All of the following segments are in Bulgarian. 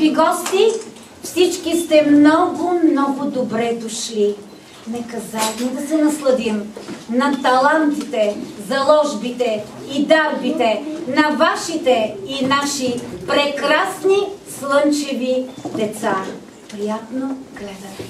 Скъпи гости, всички сте много, много добре дошли. Нека заедно да се насладим на талантите, заложбите и дарбите на вашите и наши прекрасни слънчеви деца. Приятно гледане!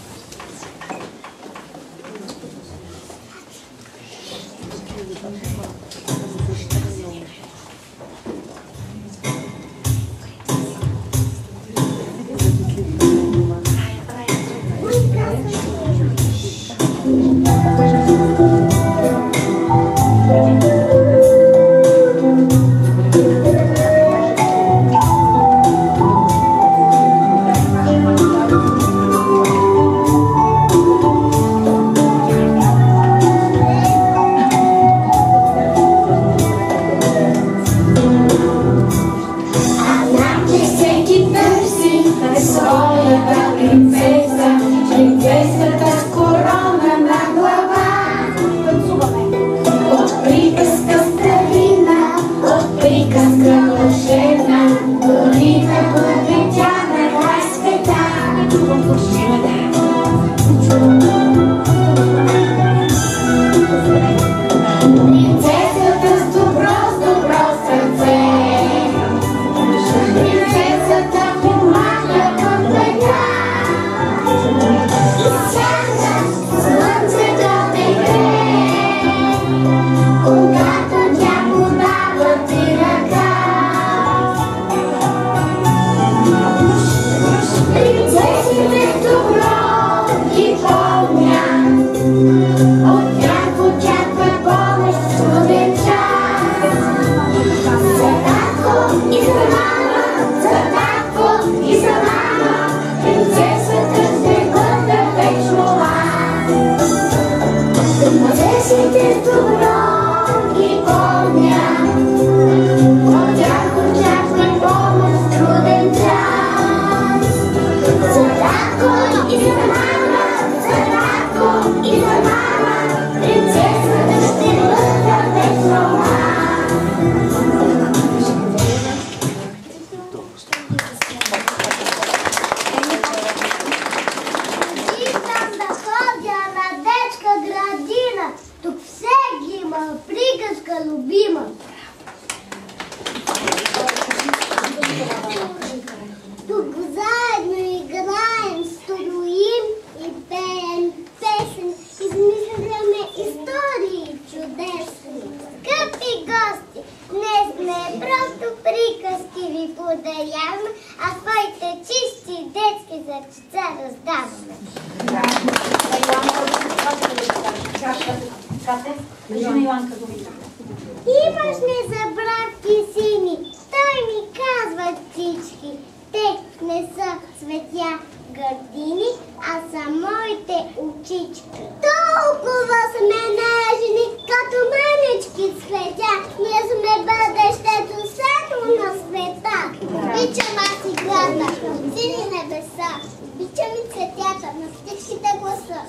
Имаш ли за братки сини? Той ми казва всички. Те не са цветя гърдини, а са моите очички. Толкова сме нежни, като манички цветя. Ние сме бъдещето светло на света. Обичам аз и града, сини небеса. Обичам и цветята на всичките гласа.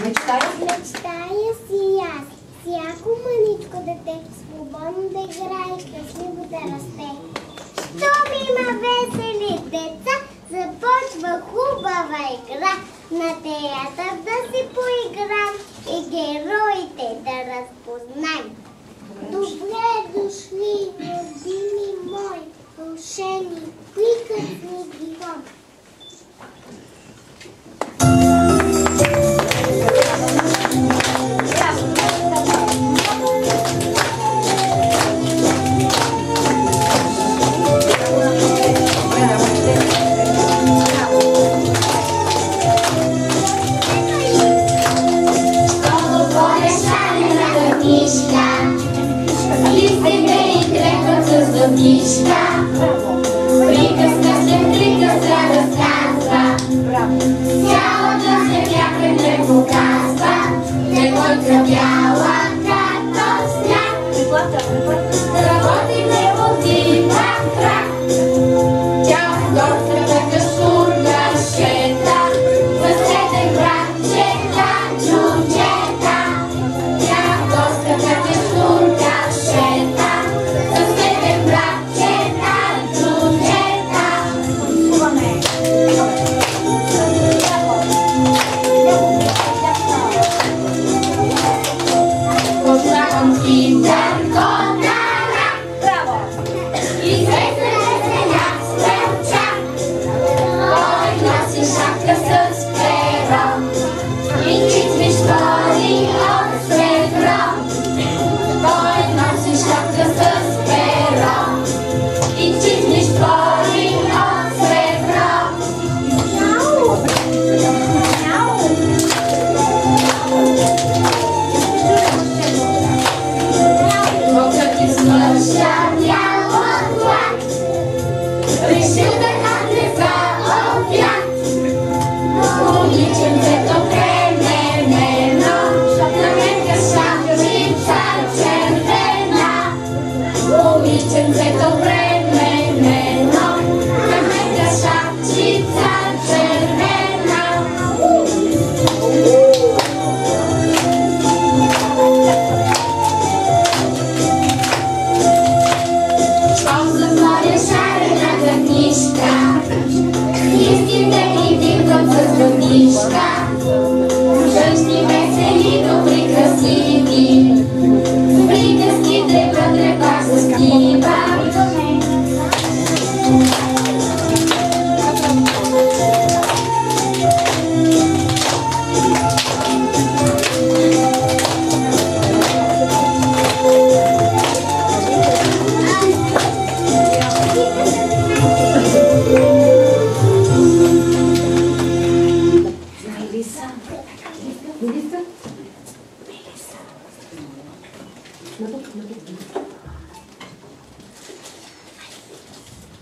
Мечтая си аз. Всяко мъничко дете свободно да играе и щастливо да расте. Щом има весели деца, започва хубава игра. На театър да си поиграем и героите да разпознаем. Добре дошли, родини мои, вълшебни, приказни герои. Приказка след приказка разказва, цялата земя пред него казва, негойка бяла, като сняг, работи неботи на крак. Тя в горската кашурка шета, съседен братчета, чучета. Тя в горската кашурка шета, съседен братчета, бял облак, решил да хапне за обяд. Момиченцето пременено, намека шапчица червена. Момиченцето пременено, намека шапчица червена. Щом затворя шарената книжка, истите ги викам с гъбничка. Тъжни, весели, добри, красиви, приказките вътре пак заспива.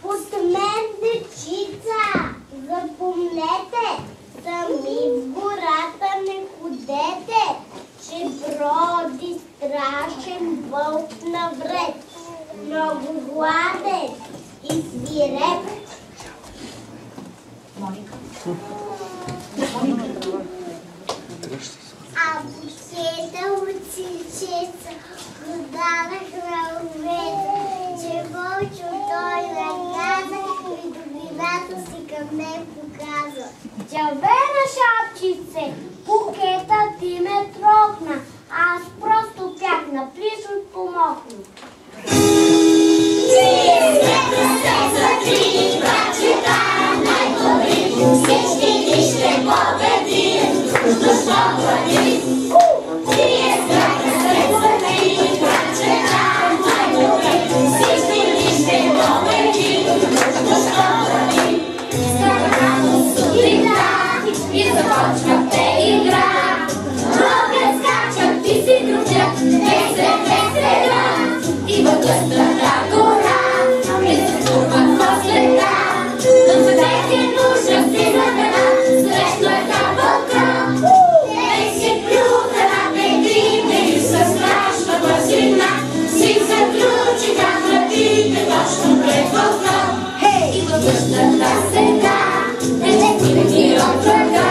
От мен, дечица, запомнете, сами в гората не ходете, че броди страшен вълк навред, много гладен и свиреп. А букета от сичеца продадах на овеца, че вълчо той наказа и добрината си към мен показва. Червена шапчице, букета ти ме трогна, аз просто бях наблизо и помогна. Ние сме прасеца три, братчета най-добри, всички ни ще победим, защо върви? Ние сме прасеца три, братчета най-добри, всички ни ще победим, защо върви? Става рано сутринта и започвате игра. Ровят, скачат, ти си крутят, весела, и във гъстата гора ми се турват последа. Но за тези нужда си храна, срещу една вълка. Ей си плюха на петрите и със страшна бързина си заключиха вратите точно пред вълка. И във гъстата сега детективни от врага,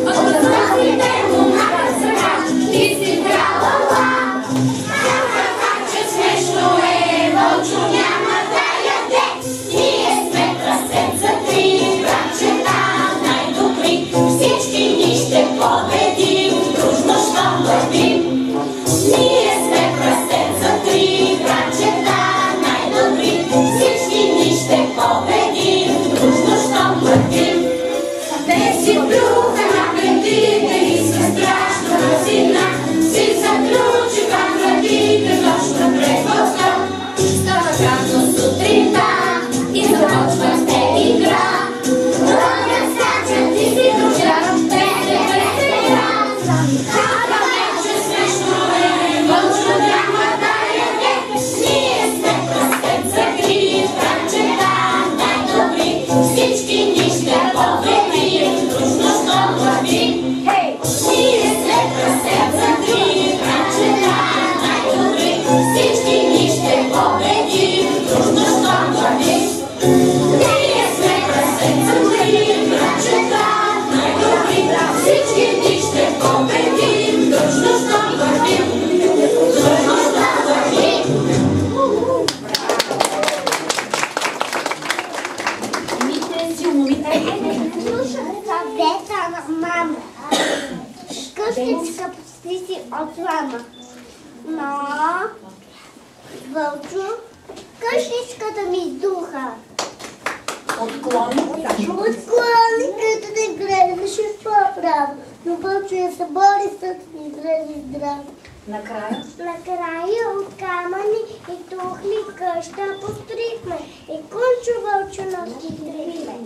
от възможните му махат с ръка. Ти си кралала, че смешно е, вълчо няма да яде. Ние сме прасеца три, братчета най-добри, всички ни ще победим, дружно щом вървим. Ние сме прасеца три, братчета най-добри, всички ни ще победим, дружно щом вървим. Те си плюха на петите и със страшна бързина си заключиха вратите точно пред вълка. Става рано сутринта и започвате игра. Ровят, скачат и си дружат, весела. Така вече смешно е, вълчо няма да яде. Ние сме прасеца три, братчета най-добри, всички ни ще победим, дружно щом вървим. Ние сме прасеца три, братчета най-добри, всички ни ще победим, дружно щом вървим. Ние сме прасеца три, братчета най-добри, всички ни ще победим, дружно щом вървим, дружно щом вървим. Съвета на мама. Къщичка почти си от лама. Но, вълчо, къщичката ми издуха. Отклони. Отклони, като не гледаше по-право. Но вълчо я събори с ми излезе здраво. Накрая от камъни и тухли къща построихме. И Кунчо вълчо носи трихме.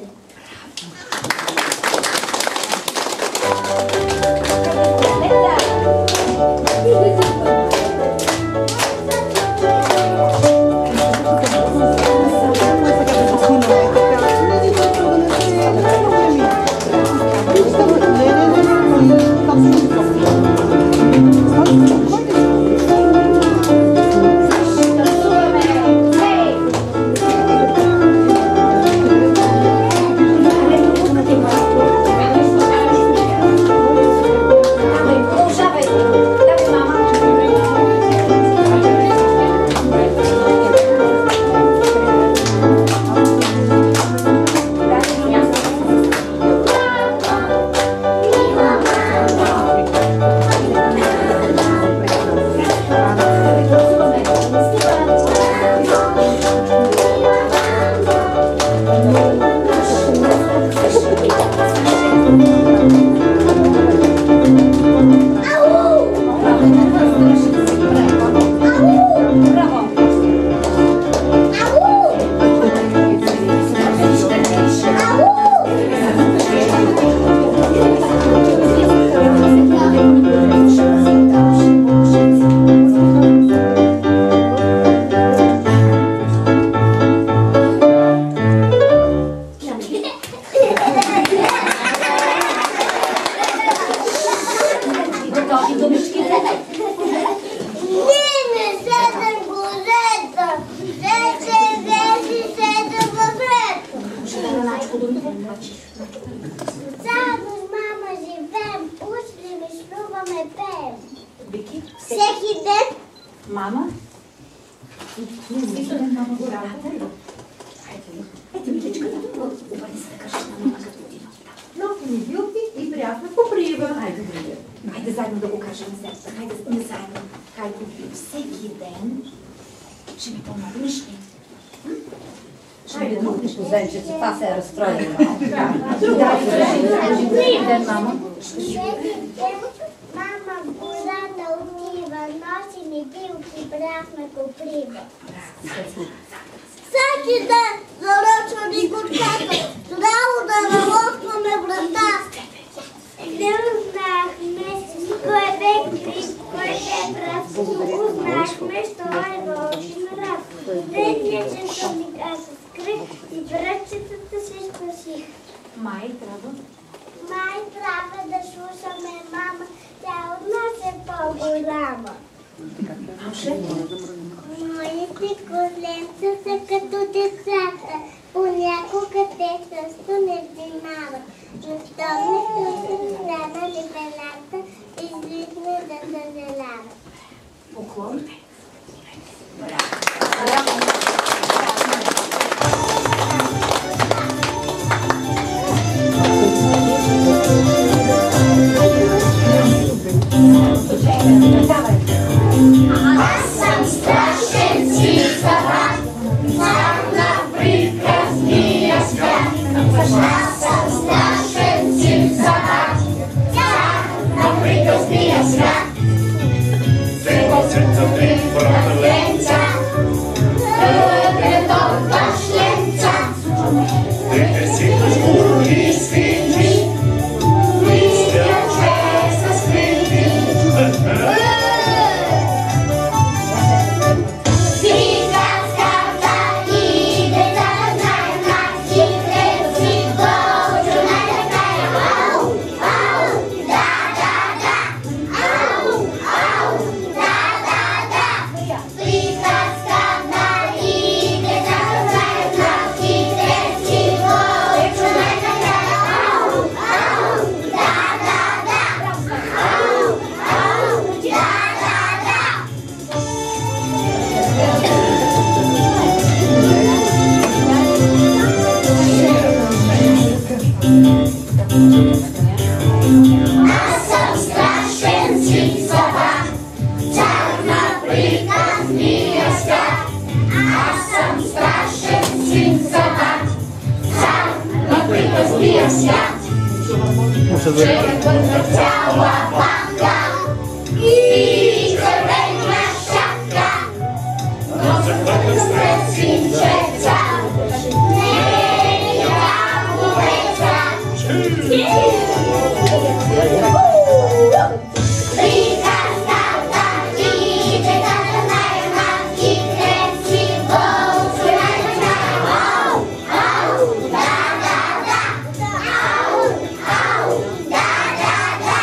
Заедно с мама живеем, учим, мислуваме, пеем. Вики, Всеки ден мама. Всеки ден мама го работа. Ето, Миличката, обърни се да кажеш на мама като отива. Носи ми билки и прясна покрива. Хайде заедно да го кажем сега. Хайде не заедно. Хайде, всеки ден ще ми помогнеш ли? Хайде, тук по зенче, това се е разстроило. всеки ден мама в гората отива, носи ми билки, прясна покрива. Всеки ден заръчва ни горката, здраво да налостваме врата. Не узнахме кой бе крив, кой бе прав. Узнахме, що е вълшин раб. Третия часовник аз се скрих и връчетата си спасих. Май трябва. Май трябва да слушаме мама, тя от нас е по-голяма. Моите коленца са като децата, понякога те също не внимават. Но щом не слушат храна ли белата, излизне да съжаляват. Поклон. Аз съм страшен си събрат, цар на прекрасния свят. Аз съм страшен си събрат, цар на прекрасния свят. Ленца, дългото башленца, те си възбуди свити, мисля, че са скрити. Цяла панка и червена шапка, но за пътя стрес синчеца, не е ловеца. Приказката иде да най-малките си вълци най-накрая. Ау, да, да, да, ау, ау, да, да, да.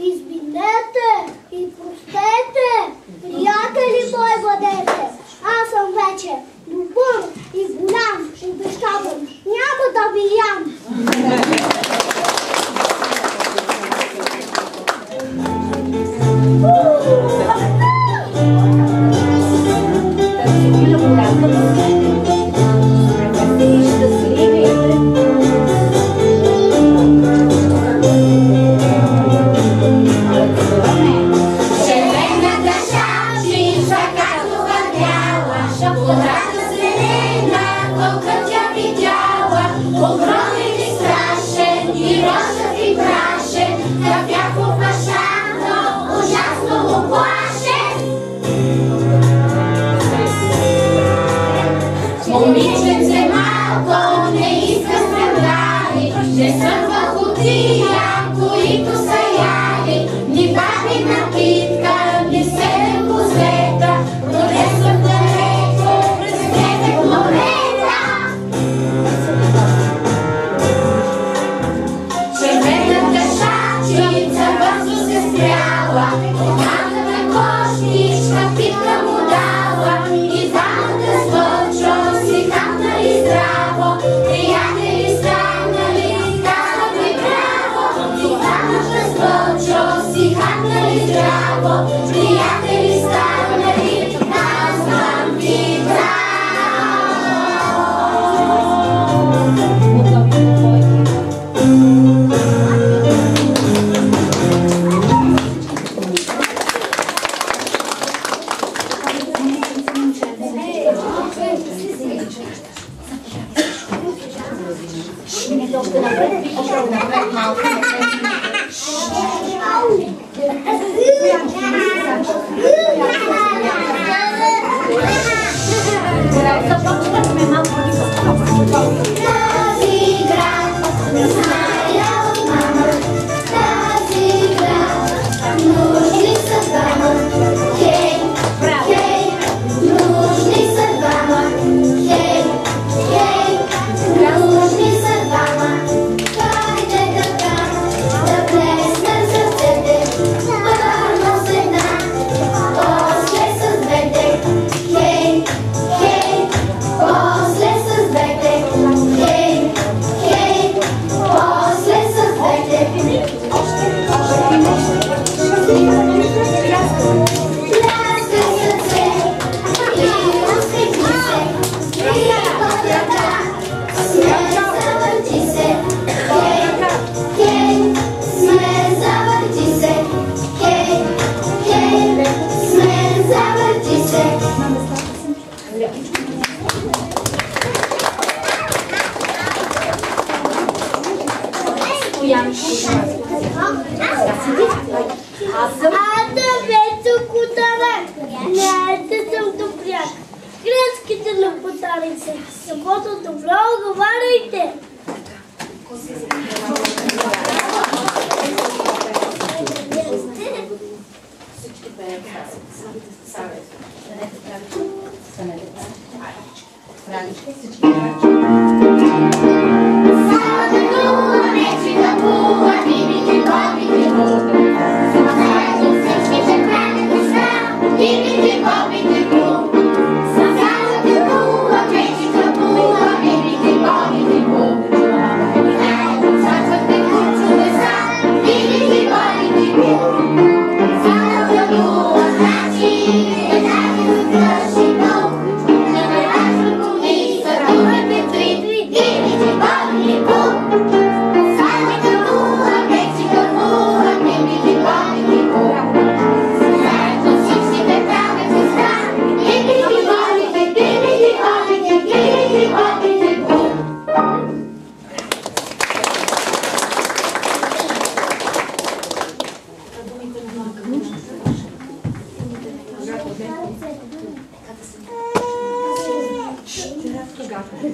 Извинете и простете, приятели мои бъдете. Аз съм вече добър и голям, обещавам, няма да ви ям.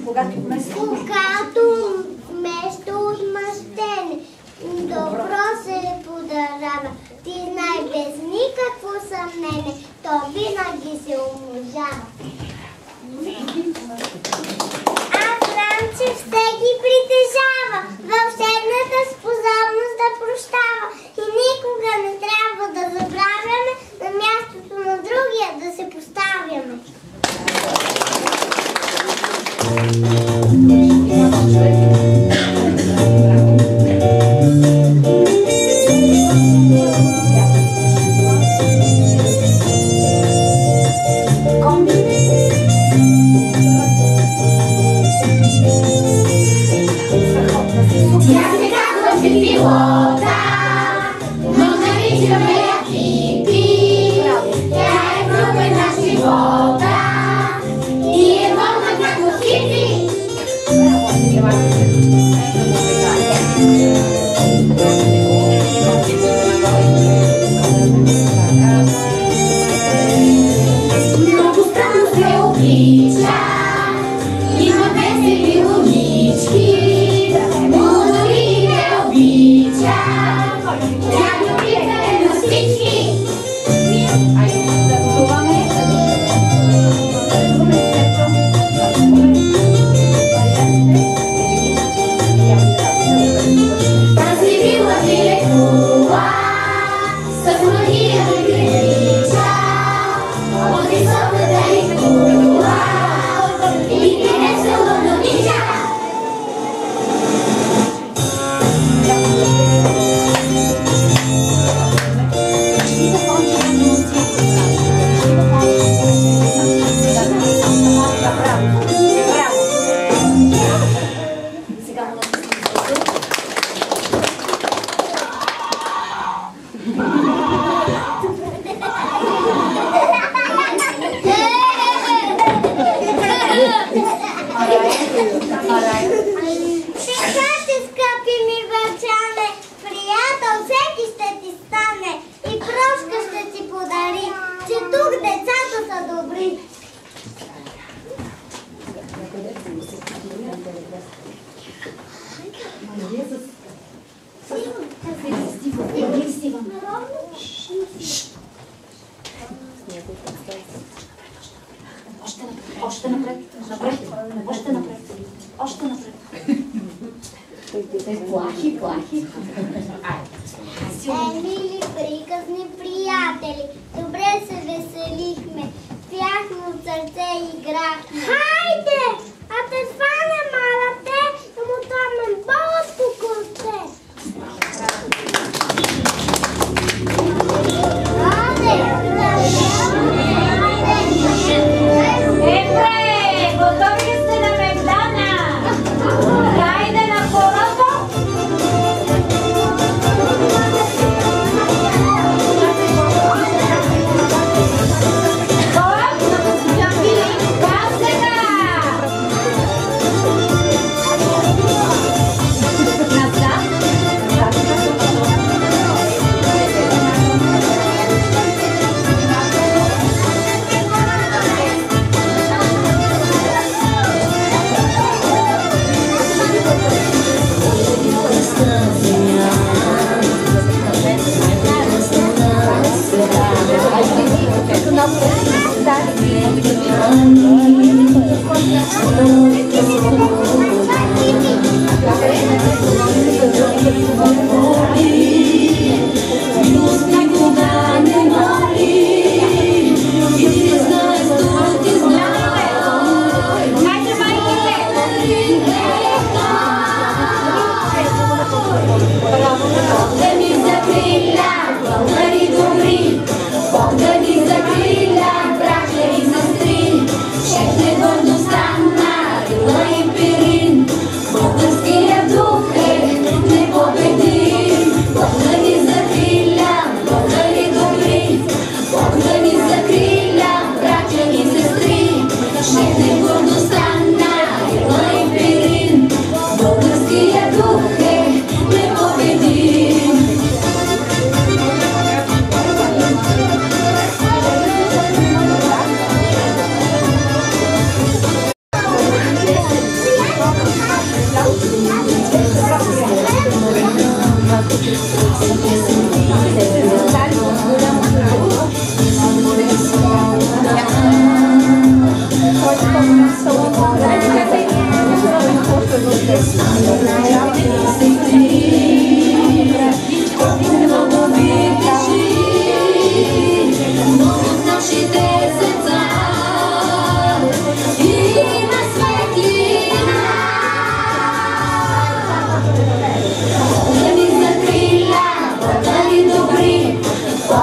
Когато вместо отмъщение добро се подарява, ти знай без никакво съмнение, то винаги се умножава. А Франчев ще ги притежава, вълшебната способност да прощава и никога Още напред, напред, още напред, още напред. Плахи, плахи. Мили, приказни приятели, добре се веселихме, пяхме от сърце и играхме. Хайде! А те сване малате, да му търнем болът по косте. Готови ли сте на Мегдана? Хайде на хората! Българския дух е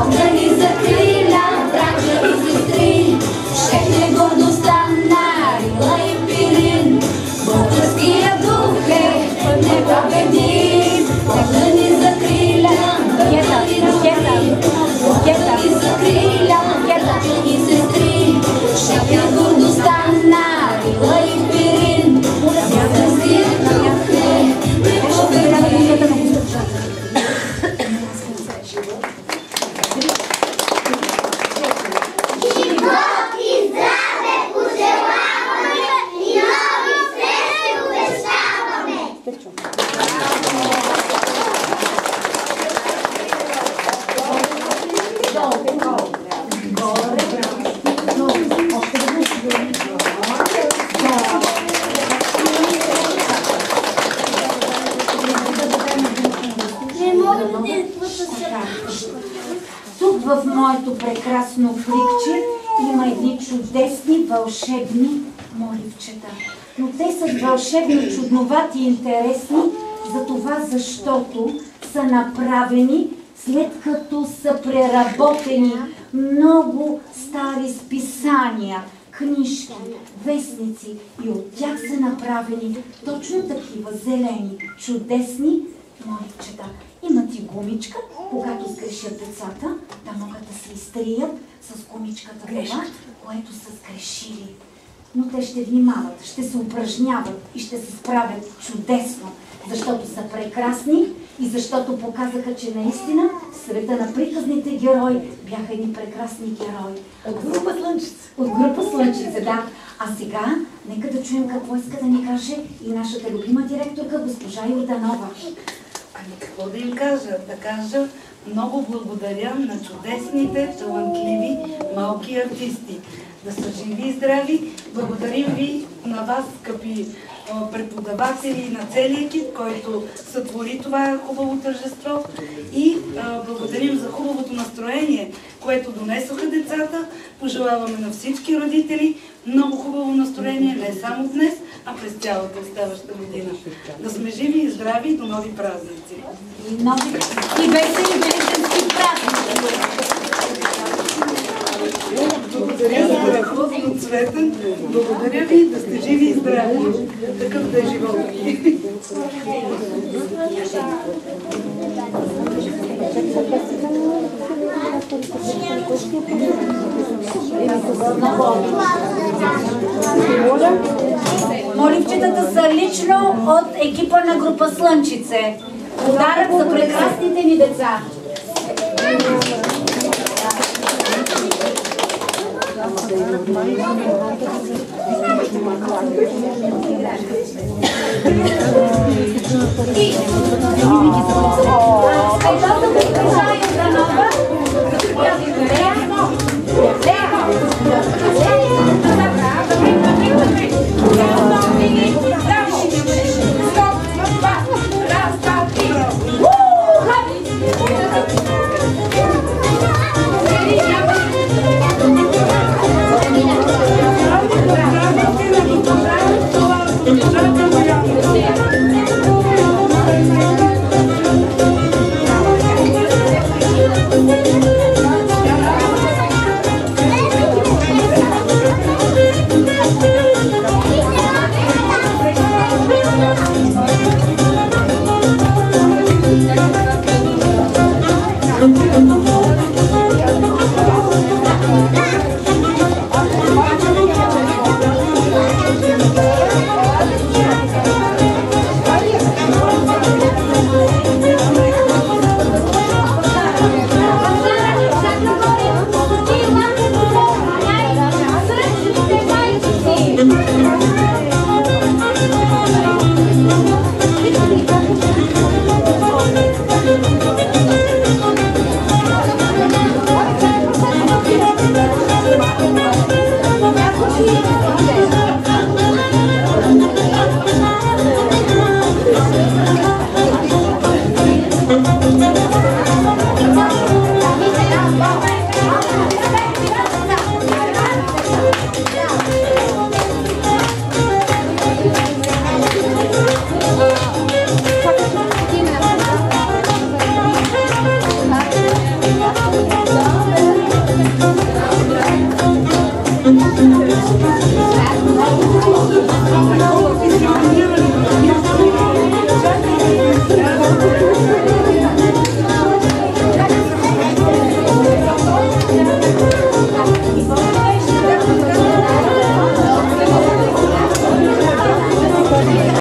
огъни закриля, братя и сестри, ще е гордостта на Рила и Пирин. Българския дух е непобедим. Огъни закриля, братя и закриля, братя и сестри, ще е гордостта на Рила и Пирин. Българския дух е непобедим. Тук в моето прекрасно пликче има едни чудесни, вълшебни моливчета. Но те са вълшебно чудновати и интересни, за това защото са направени след като са преработени много стари списания, книжки, вестници и от тях са направени точно такива зелени, чудесни моливчета. Имат и гумичка, когато сгрешат децата, да могат да се изтрият с гумичката това, което са сгрешили. Но те ще внимават, ще се упражняват и ще се справят чудесно, защото са прекрасни и защото показаха, че наистина в света на приказните герои бяха едни прекрасни герои. От група Слънчица. От група Слънчица, да. А сега, нека да чуем какво иска да ни каже и нашата любима директорка, госпожа Йорданова. Ами какво да им кажа? Да кажа много благодаря на чудесните, талантливи, малки артисти. Да са живи и здрави. Благодарим ви на вас, скъпи преподаватели, на целия екип, който сътвори това хубаво тържество. И благодарим за хубавото настроение, което донесоха децата. Пожелаваме на всички родители много хубаво настроение, не само днес, а през цялата оставаща година. Да сме живи и здрави до нови празници. И весели великански празници! Благодаря за страхотно цветен. Благодаря ви, да сте живи и здрави. Такъв да е живота ви. Моливчетата са лично от екипа на група Слънчице. Подарък за прекрасните ни деца. Thank you.